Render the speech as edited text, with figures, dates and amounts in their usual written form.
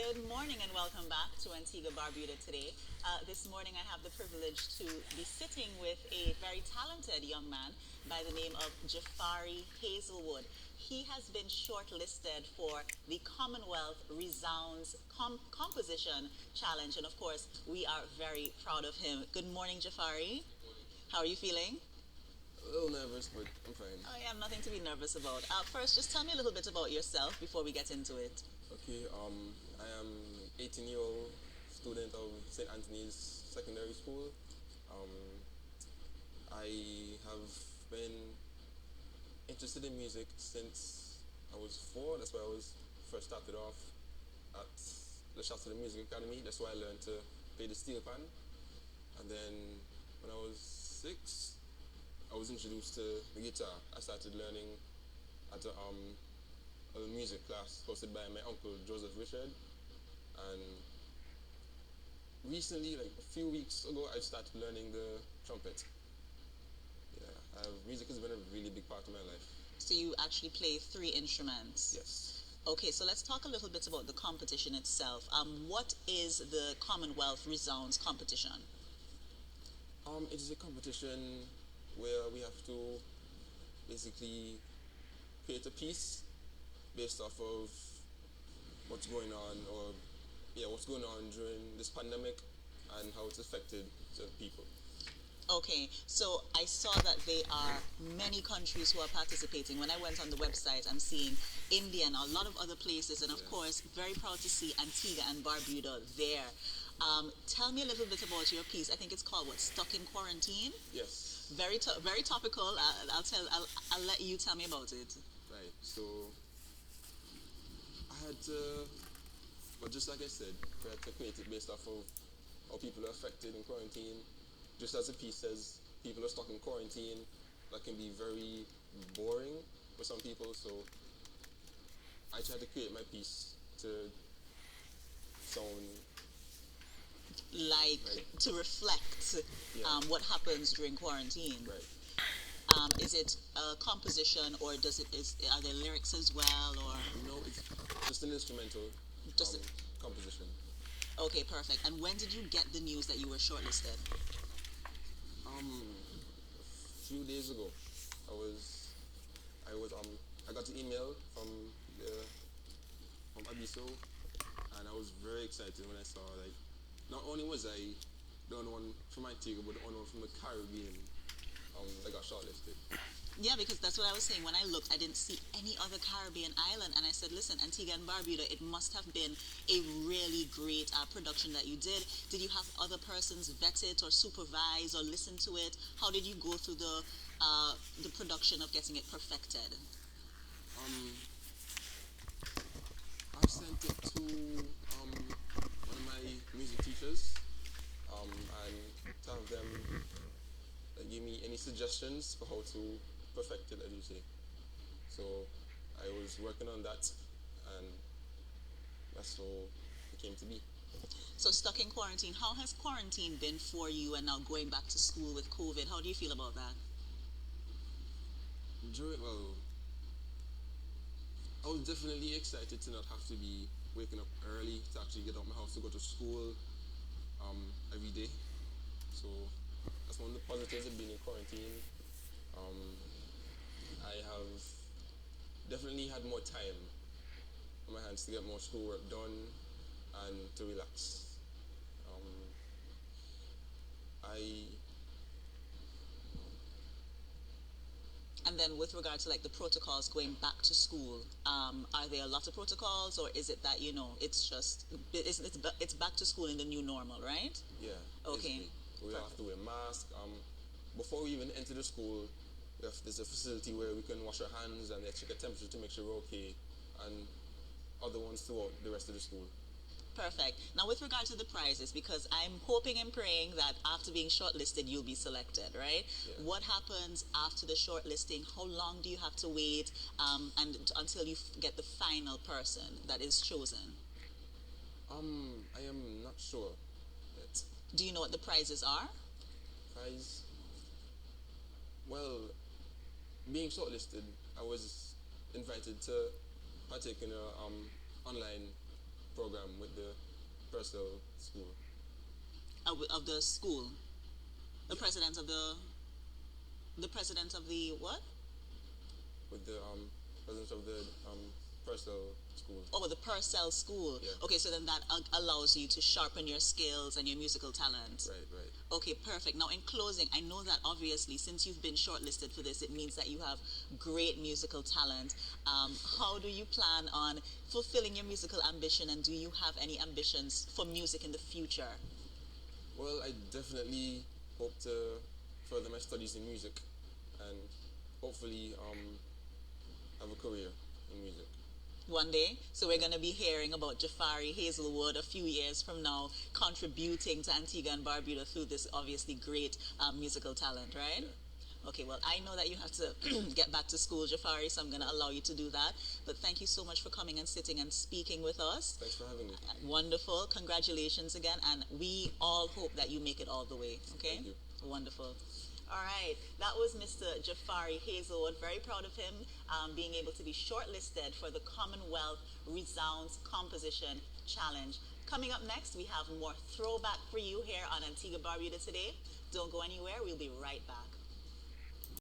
Good morning and welcome back to Antigua Barbuda today. This morning I have the privilege to be sitting with a very talented young man by the name of Jahfari Hazelwood. He has been shortlisted for the Commonwealth Resounds Composition Challenge, and of course, we are very proud of him. Good morning, Jahfari. How are you feeling? A little nervous, but I'm fine. Oh, yeah, nothing to be nervous about. First, just tell me a little bit about yourself before we get into it. Okay, I am 18-year-old student of St. Anthony's Secondary School. Um, I have been interested in music since I was 4. That's why I was first started off at the Shasta Music Academy. That's why I learned to play the steel pan. And then when I was 6, I was introduced to the guitar. I started learning at a music class hosted by my uncle Joseph Richard. And recently, like a few weeks ago, I started learning the trumpet. Yeah, music has been a really big part of my life. So you actually play 3 instruments? Yes. Okay, so let's talk a little bit about the competition itself. What is the Commonwealth Resounds competition? It is a competition where we have to basically create a piece based off of what's going on, or what's going on during this pandemic and how it's affected the people. Okay, so I saw that there are many countries who are participating. When I went on the website, I'm seeing India and a lot of other places, and of Yeah. course, very proud to see Antigua and Barbuda there. Tell me a little bit about your piece. I think it's called what? Stuck in Quarantine. Yes. Very topical. I'll let you tell me about it. Right. So I had to, but just like I said, we had to create it based off of how people are affected in quarantine. Just as the piece says, people are stuck in quarantine. That can be very boring for some people. So I tried to create my piece to sound Like right. to reflect Yeah. what happens during quarantine. Right. Is it a composition, or are there lyrics as well, or No, it's just an instrumental just um, composition. okay, perfect. And when did you get the news that you were shortlisted? A few days ago, I was, I got an email the from Abiso, and I was very excited when I saw, like, not only was I the only one from Antigua, but the only one from the Caribbean that got shortlisted. Yeah, because that's what I was saying. When I looked, I didn't see any other Caribbean island, and I said, "Listen, Antigua and Barbuda, it must have been a really great production that you did. Did you have other persons vet it or supervise or listen to it? How did you go through the production of getting it perfected?" Um, I sent it to one of my music teachers, and to have them give me any suggestions for how to perfect it, as you say. So I was working on that, and that's how it came to be. So, stuck in quarantine, how has quarantine been for you, and now going back to school with COVID? How do you feel about that? Well, I was definitely excited to not have to be waking up early to actually get out of my house to go to school every day. So that's one of the positives of being in quarantine. Um, I have definitely had more time on my hands to get more schoolwork done and to relax. Um, I And then, with regard to like the protocols going back to school, are there a lot of protocols, or is it that it's back to school in the new normal, right? Yeah, Okay, basically we have perfect. to wear masks. Before we even enter the school, there's a facility where we can wash our hands and they check a temperature to make sure we're okay, and other ones throughout the rest of the school. Perfect. Now, with regard to the prizes, because I'm hoping and praying that after being shortlisted, you'll be selected, right? Yeah. What happens after the shortlisting? How long do you have to wait until you get the final person that is chosen? I am not sure yet. Do you know what the prizes are? Prize. Well, being shortlisted, I was invited to partake in a online program with the Purcell School. Of the school, the Yeah. president of the president of the what? With the president of the Purcell School. Oh, the Purcell School. Yeah. Okay, so then that allows you to sharpen your skills and your musical talent. Right, right. Okay, perfect. Now, in closing, I know that obviously, since you've been shortlisted for this, it means that you have great musical talent. How do you plan on fulfilling your musical ambition, and do you have any ambitions for music in the future? Well, I definitely hope to further my studies in music and hopefully have a career in music. One day. So we're going to be hearing about Jahfari Hazelwood a few years from now, contributing to Antigua and Barbuda through this obviously great musical talent, right? Yeah. Okay, well, I know that you have to get back to school, Jahfari, so I'm going to allow you to do that. But thank you so much for coming and sitting and speaking with us. Thanks for having me. Wonderful. Congratulations again. And we all hope that you make it all the way, okay? Thank you. Wonderful. All right, that was Mr. Jahfari Hazelwood. Very proud of him being able to be shortlisted for the Commonwealth Resounds Composition Challenge. Coming up next, we have more throwback for you here on Antigua Barbuda Today. Don't go anywhere. We'll be right back.